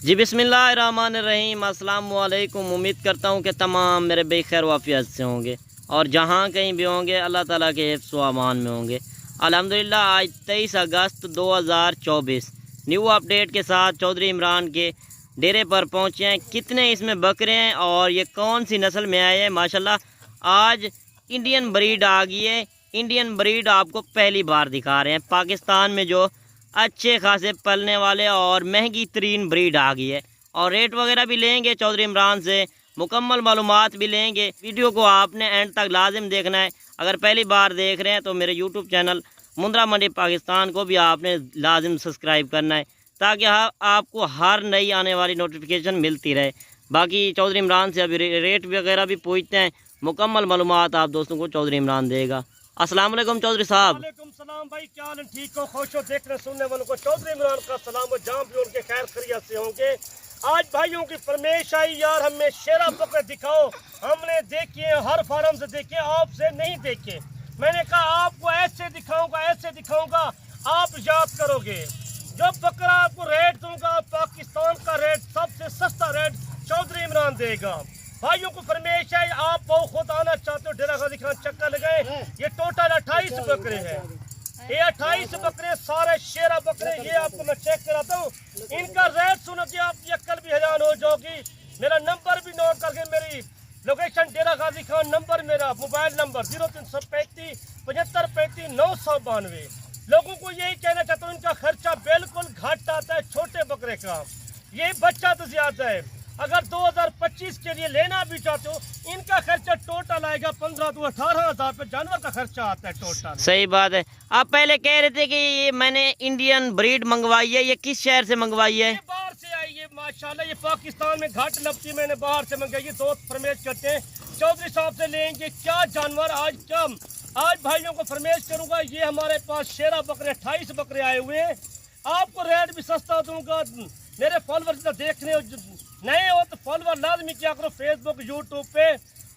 جی बिस्मिल्लाहिर्रहमानिर्रहीम अस्सलाम वालेकुम। उम्मीद करता हूँ कि तमाम मेरे भाई खैर वाफियत से होंगे और जहाँ कहीं भी होंगे अल्लाह ताला के हिफ्ज़ व अमान में होंगे। अल्हम्दुलिल्लाह आज 23 अगस्त 2024 न्यू अपडेट के साथ चौधरी इमरान के डेरे पर पहुँचे हैं। कितने इसमें बकरे हैं और ये कौन सी नस्ल में आए हैं। माशाल्लाह आज इंडियन ब्रीड आ गई है। इंडियन ब्रीड आपको पहली बार दिखा रहे हैं। पाकिस्तान में जो अच्छे खासे पलने वाले और महंगी तरीन ब्रीड आ गई है और रेट वगैरह भी लेंगे चौधरी इमरान से, मुकम्मल मालूमात भी लेंगे। वीडियो को आपने एंड तक लाजिम देखना है। अगर पहली बार देख रहे हैं तो मेरे यूट्यूब चैनल मुंद्रा मंडी पाकिस्तान को भी आपने लाजिम सब्सक्राइब करना है ताकि आपको हर नई आने वाली नोटिफिकेशन मिलती रहे। बाकी चौधरी इमरान से अभी रेट वगैरह भी पूछते हैं, मुकम्मल मालूमात आप दोस्तों को चौधरी इमरान देगा। अस्सलाम वालेकुम चौधरी साहब। वालेकुम सलाम भाई, क्या हाल है? ठीक हो, खुश हो? देखने सुनने वालों को चौधरी इमरान का सलाम हो, जहाँ भी उनके खैर खैरियत से होंगे। आज भाइयों की फरमाइश आई, यार हमें शेरा बकरे दिखाओ। हमने देखे हर फार्म से देखे, आपसे नहीं देखे। मैंने कहा आपको ऐसे दिखाऊंगा आप याद करोगे। जो बकरा आपको रेट दूंगा, पाकिस्तान का रेट, सबसे सस्ता रेट चौधरी इमरान देगा। भाइयों को फरमाइश है, आप बहुत खुद आना चाहते हो डेरा गाजी खान, चक्कर लगाए। ये टोटल 28 बकरे हैं। ये 28 बकरे सारे शेरा बकरे। ये आपको मैं चेक कराता हूँ। इनका रेट सुनो कि आपकी अक्ल भी हैरान हो जाओगी। मेरा नंबर भी नोट करके, मेरी लोकेशन डेरा गाजी खान, नंबर मेरा मोबाइल नंबर 0335 7535 992। लोगों को यही कहना चाहता हूँ, इनका खर्चा बिल्कुल घट आता है छोटे बकरे का। ये बच्चा तो ज्यादा है। अगर 2025 के लिए लेना भी चाहते हो, इनका खर्चा टोटल आएगा 15 to 18 हज़ार रुपये जानवर का खर्चा आता है टोटल। सही बात है। आप पहले कह रहे थे कि ये मैंने इंडियन ब्रीड मंगवाई है, ये किस शहर से मंगवाई है? ये बाहर से आई है माशाल्लाह। ये पाकिस्तान में घाट लपटी मैंने बाहर से मंगाई। ये दोस्त फरमाइश करते हैं चौधरी साहब से लेंगे क्या जानवर आज भाइयों को फरमाइश करूंगा। ये हमारे पास शेरा बकरे 28 बकरे आए हुए हैं। आपको रेट भी सस्ता दूंगा। मेरे फॉलोअर देखने नए हो तो फॉलोअर लाजमी क्या करो, फेसबुक यूट्यूब पे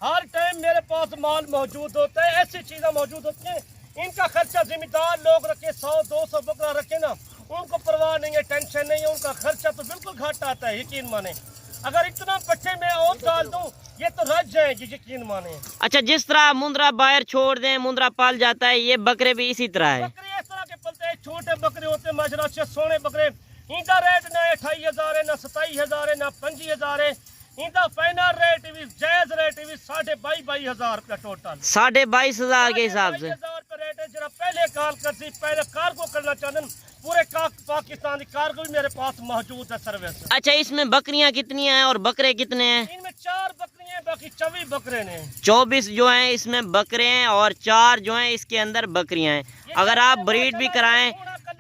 हर टाइम मेरे पास माल मौजूद होता है, ऐसी चीज़ें मौजूद होती हैं। इनका खर्चा जिम्मेदार लोग रखे, 100-200 बकरा रखे ना, उनको परवाह नहीं है, टेंशन नहीं है। उनका खर्चा तो बिल्कुल घट आता है, यकीन माने। अगर इतना पट्टे में और डाल दूं ये तो रज जाएगी, यकीन माने। अच्छा, जिस तरह मुंद्रा बाहर छोड़ दें मुंद्रा पाल जाता है, ये बकरे भी इसी तरह है? बकरे इस तरह के पलते हैं, छोटे बकरे होते हैं माशाल्लाह से, सोने बकरे। इनका रेट ना 28 हज़ार है, ना 27 हज़ार है, ना 25 हज़ार है। इनका फाइनल रेट भी जायज रेट भी 22,500 रुपया टोटल, 22,500 के हिसाब से। 22,000 रेट है। जरा पहले कॉल करती, पहले कार्गो करना चाहते हैं, पूरे पाकिस्तान की कार्गो भी मेरे पास मौजूद है सर्विस। अच्छा, इसमें बकरियां कितनी हैं और बकरे कितने हैं? इनमें 4 बकरी हैं, बाकी 24 बकरे ने। 24 जो हैं इसमें बकरे हैं और 4 जो हैं इसके अंदर बकरियां हैं। अगर आप ब्रीड भी कराएं,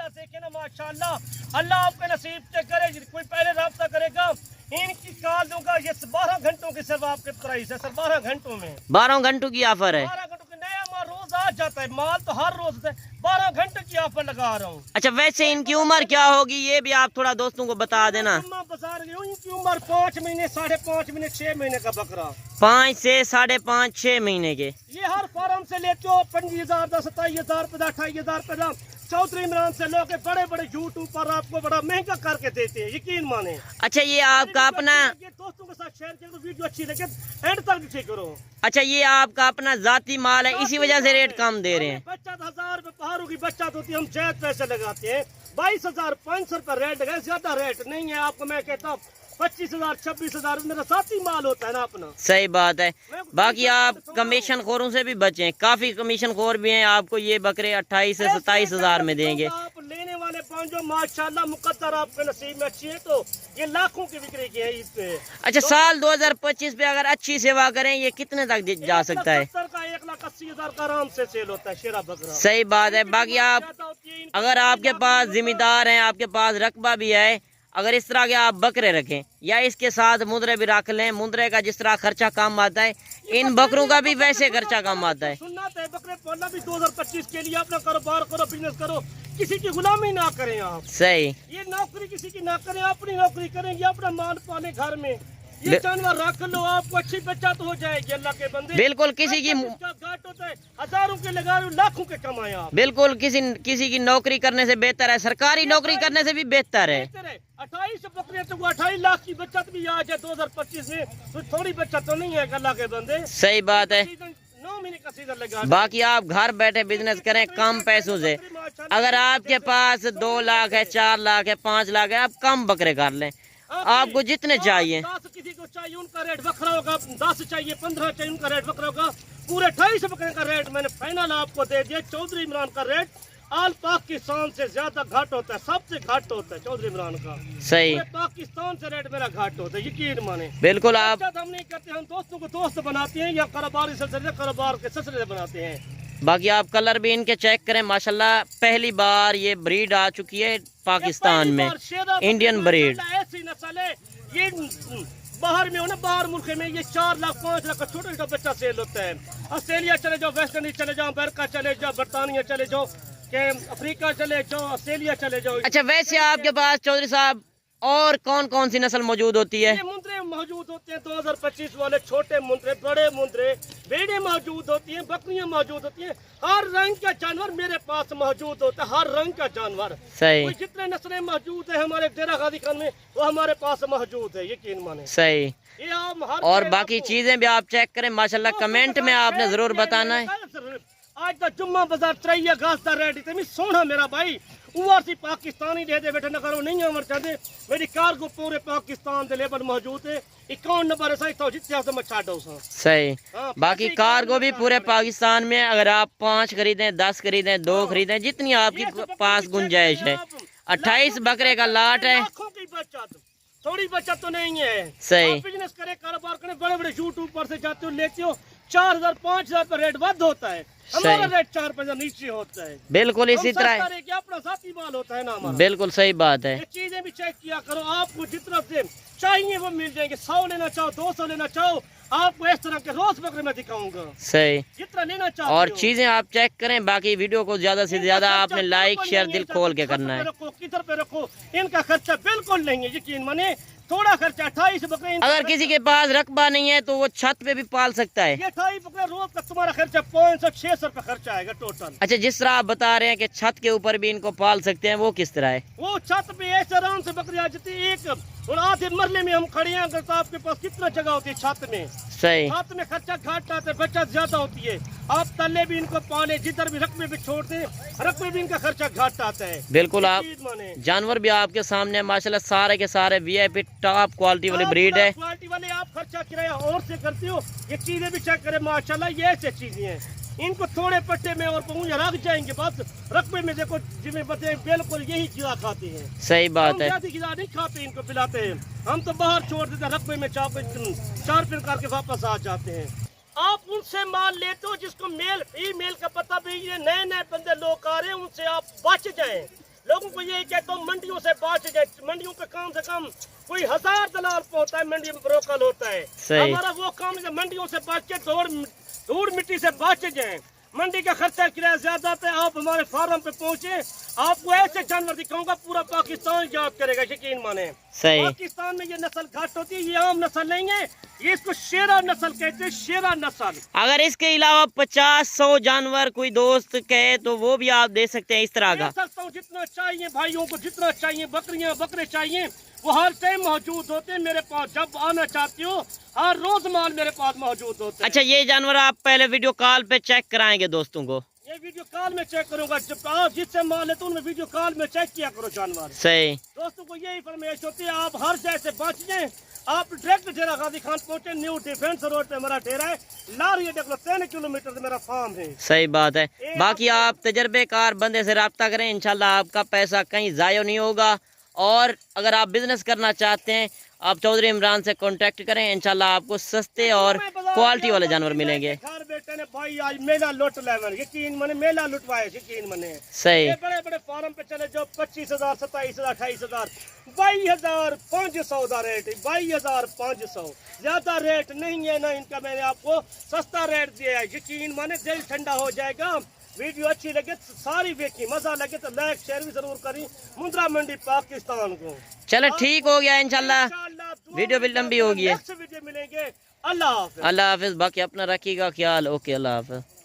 देखे ना माशाल्लाह, अल्लाह आपके नसीब से करे। कोई पहले राब्ता करेगा, इनकी कॉल दूंगा। ये 12 घंटों की सिर्फ आपके प्राइस है, सर 12 घंटों में 12 घंटों की ऑफर है। 12 घंटों की नया माल रोज आ जाता है, माल तो हर रोज है। 12 घंटे की ऑफर लगा रहा हूँ। अच्छा, वैसे इनकी उम्र क्या होगी ये भी आप थोड़ा दोस्तों को बता देना। इनकी उम्र 5 महीने, 5.5 महीने, 6 महीने का बकरा। 5 से 5.5 6 महीने के। ये हर फार्म से लेते हो 25,000, 27,000, 28,000। चौधरी इमरान से लोग बड़े बड़े यूट्यूब पर आपको बड़ा महंगा करके देते हैं, यकीन माने। अच्छा, ये आपका अपना, ये दोस्तों के साथ शेयर करो, वीडियो अच्छी लगे एंड तक भी करो। अच्छा ये आपका अपना जाती माल है, इसी वजह से रेट कम दे रहे हैं। बच्चा 1000 रुपए पहाड़ों की बच्चा होती है, हम जायज पैसे लगाते हैं। 22,500 रुपए रेट लगाए, ज्यादा रेट नहीं है। आपको मैं कहता हूँ 25,000, 26,000 मेरा साथी माल होता है ना अपना। सही बात है। बाकी आप कमीशन खोरों से भी बचें, काफी कमीशन खोर भी हैं। आपको ये बकरे 28 से 27 हज़ार में देंगे। आप लेने वाले पांचों माशाल्लाह मुकद्दर आपके नसीब में अच्छी है तो ये लाखों की बिक्री की है इस पे। अच्छा, साल 2025 पे अगर अच्छी सेवा करें ये कितने तक जा सकता है? 1,80,000 का आराम से सेल होता है शेरा बकरा। सही बात है। बाकी आप अगर आपके पास जिम्मेदार हैं, आपके पास रकबा भी है, अगर इस तरह के आप बकरे रखें या इसके साथ मुंद्रे भी रख लें, मुंद्रे का जिस तरह खर्चा कम आता है, इन बकरों का भी वैसे खर्चा कम आता है। सुनना तो है, बकरे पालना भी 2025 के लिए अपना कारोबार करो, बिजनेस करो, किसी की गुलामी ना करें आप। सही। ये नौकरी किसी की ना करें, अपनी नौकरी करें, ये अपना माल पाले घर में। ये जानवर रख लो, आपको अच्छी बचत हो जाएगी अल्लाह के बंदे। बिल्कुल किसी की घाट होता है, हजारों के लगा रहे हो, लाखों के कमाए आप। बिल्कुल किसी की नौकरी करने से बेहतर है, सरकारी नौकरी करने से भी बेहतर है। 28 बकरियां तो 28 लाख की बचत भी आज है 2025 में, तो थोड़ी बचत तो नहीं है अल्लाह के बंदे। सही बात है। 9 महीने का सीजन लगा। बाकी आप घर बैठे बिजनेस करें कम पैसों से। अगर आपके पास 2 लाख है, 4 लाख है, 5 लाख है, आप कम बकरे कर लें, आपको जितने चाहिए। 10 किसी को चाहिए उनका रेट बकरा होगा, 10 चाहिए 15 चाहिए उनका रेट बकरा होगा। पूरे 28 बकरे का रेट मैंने फाइनल आपको दे दिया। चौधरी इमरान का रेट आल पाकिस्तान से ज्यादा घाट होता है, सबसे घाट होता है चौधरी इमरान का। सही, पाकिस्तान से रेट मेरा घाट होता है, यकीन माने। बिल्कुल आप हम नहीं करते, हम दोस्तों को दोस्त बनाते हैं या कारोबारी सिलसिले कारोबार के सिलसिले बनाते हैं। बाकी आप कलर भी इनके चेक करें, माशाल्लाह पहली बार ये ब्रीड आ चुकी है पाकिस्तान में, इंडियन ब्रीड। ऐसी नस्ल है ये बाहर में हो ना, बाहर मुल्क में ये 4 लाख 5 लाख का छोटा छोटा बच्चा सेल होता है। ऑस्ट्रेलिया चले जाओ, वेस्ट इंडीज चले जाओ, अमेरिका चले जाओ, बरतानिया चले जाओ, के अफ्रीका चले जाओ, ऑस्ट्रेलिया चले जाओ। अच्छा, वैसे आपके पास चौधरी साहब और कौन कौन सी नस्ल मौजूद होती है? ये मुंदरे मौजूद होते हैं 2025 वाले, छोटे मुंदरे, बड़े मुंदरे, भेड़े मौजूद होती हैं, बकरियां मौजूद होती हैं, हर रंग का जानवर मेरे पास मौजूद होता है, हर रंग का जानवर। सही, जितने नस्लें मौजूद है हमारे डेरा गाजी खान में वो हमारे पास मौजूद है, यकीन माने। सही। ये हम हर और बाकी चीजें भी आप चेक करें माशाल्लाह, कमेंट में आपने जरूर बताना है। आज तक जुम्मा बाजार चाहिए घास का रेट इतनी सोना मेरा भाई ऊपर से पाकिस्तानी दे दे बेटे न करो नहीं अमर चाहते। मेरी कार को पूरे पाकिस्तान के लेबर मौजूद है। 51 नंबर सही तो जितने से मैं छाड़ो सही। बाकी कार्गो भी पूरे पाकिस्तान में, अगर आप 5 खरीदें, 10 खरीदें, 2 खरीदें, जितनी आपकी पास गुंजाइश है। 28 बकरे का लाट है, थोड़ी बचत तो नहीं है। सही। बिजनेस करे, कारोबार करे, बड़े बड़े यूट्यूब पर से जाते हो, लेते हो 4000 5000 पर रेट बंद होता है, हमारा रेट 4-5 नीचे होता है। बिल्कुल इसी तरह अपना साथी माल होता है ना हमारा। बिल्कुल सही बात है। ये चीजें भी चेक किया करो, आपको जितना से चाहिए वो मिल जाएंगे। 100 लेना चाहो, 200 लेना चाहो, आपको इस तरह के रोज बकरे में दिखाऊंगा। सही, जितना लेना चाहो। और चीजें आप चेक करें। बाकी वीडियो को ज्यादा से ज्यादा आपने लाइक शेयर दिल खोल के करना है। किधर पे रखो, इनका खर्चा बिल्कुल नहीं है, यकीन माने। थोड़ा खर्चा 28 बकरे। अगर किसी के पास रकबा नहीं है तो वो छत पे भी पाल सकता है। ये 28 बकरे रोज का तुम्हारा खर्चा 500-600 रुपए खर्चा आएगा टोटल। अच्छा, जिस तरह आप बता रहे हैं कि छत के ऊपर भी इनको पाल सकते हैं, वो किस तरह है? वो छत पे ऐसे आराम से बकरी आ जाती है। एक और आधे मरले में हम खड़े हैं, अगर तो आपके पास कितना जगह होती है छत में। सही। छत में खर्चा घाट आता है, बचत ज्यादा होती है। आप तले भी इनको पाले, जिधर भी रकबे भी छोड़ दे, रकबे भी इनका खर्चा घाट आता है। बिल्कुल, आप जानवर भी आपके सामने माशाल्लाह सारे के सारे VIP टॉप क्वालिटी वाली ब्रीड है। क्वालिटी वाले आप खर्चा किराया और से करते हो। ये चीजें भी चेक करें माशाल्लाह, ये ऐसी चीजें हैं। इनको थोड़े पट्टे में और पहुंच रख जाएंगे, बस रकबे में देखो जिन्हें बते बिल्कुल यही खिला खाते हैं। सही बात है। खिला नहीं खाते, इनको पिलाते हैं। हम तो बाहर छोड़ देते हैं, रकबे में 4 फिर करके वापस आ जाते हैं। आप उनसे माल लेते हो जिसको मेल फीमेल का पता भी, ये नए नए बंदे लोग आ रहे हैं, उनसे आप बच जाएं। लोगों को यही कहता हूँ मंडियों से बच जाए। मंडियों पे कम से कम कोई 1000 दलाल होता है, मंडी में ब्रोकल होता है। हमारा वो काम है मंडियों से बच के धूड़ मिट्टी से बच जाए। मंडी का खर्चा किराया ज्यादा आता है। आप हमारे फार्म पे पहुंचे, आपको ऐसे जानवर दिखाऊंगा पूरा पाकिस्तान याद करेगा, यकीन माने। सही। पाकिस्तान में ये नस्ल घाट होती है, ये आम नस्ल नहीं है, ये इसको शेरा नस्ल कहते हैं, शेरा नस्ल। अगर इसके अलावा 50-100 जानवर कोई दोस्त कहे तो वो भी आप दे सकते हैं इस तरह का। सकता हूँ, जितना चाहिए भाइयों को, जितना चाहिए, बकरियां बकरे चाहिए, वो हर टाइम मौजूद होते हैं मेरे पास। जब आना चाहती हो, हर रोज माल मेरे पास मौजूद होते हैं। अच्छा, ये जानवर आप पहले वीडियो कॉल पे चेक कराएंगे दोस्तों को? ये वीडियो कॉल में चेक करूंगा। जब आप जिससे माल लेते हो वीडियो कॉल में चेक किया करो जानवर। सही। दोस्तों को यही फरमाइश होती है, आप हर जगह से बच जाए। आप डायरेक्ट डेरा गाजी खान पहुंचे, न्यू डिफेंस रोड पे मेरा डेरा है। लार ये देख लो 3 किलोमीटर से मेरा फार्म है। सही बात है। बाकी आप तजर्बेकार बंदे से रब्ता करें, इंशाल्लाह आपका पैसा कहीं ज़ाया नहीं होगा। और अगर आप बिजनेस करना चाहते हैं, आप चौधरी इमरान से कांटेक्ट करें, इंशाल्लाह आपको सस्ते और क्वालिटी वाले जानवर मिलेंगे। घर बेटे ने भाई आज मेला लुट लेवल, यकीन मने मेला लुटवाए, यकीन मने। सही। बड़े बड़े फार्म पे चले जाओ, 25,000 27,000 28,000 22,500 का रेट, 22,500। ज्यादा रेट नहीं है ना इनका, मैंने आपको सस्ता रेट दिया है, यकीन माने। दिल ठंडा हो जाएगा। वीडियो अच्छी लगे तो सारी देखी, मजा लगे तो लाइक शेयर भी जरूर करी। मुंद्रा मंडी पाकिस्तान को। चलो ठीक हो गया इंशाल्लाह। ویڈیو بھی لمبی ہوگی ہے. نیکسٹ ویڈیو ملیں گے. اللہ حافظ. اللہ حافظ. باقی اپنا رکھیے گا خیال. اوکے اللہ حافظ.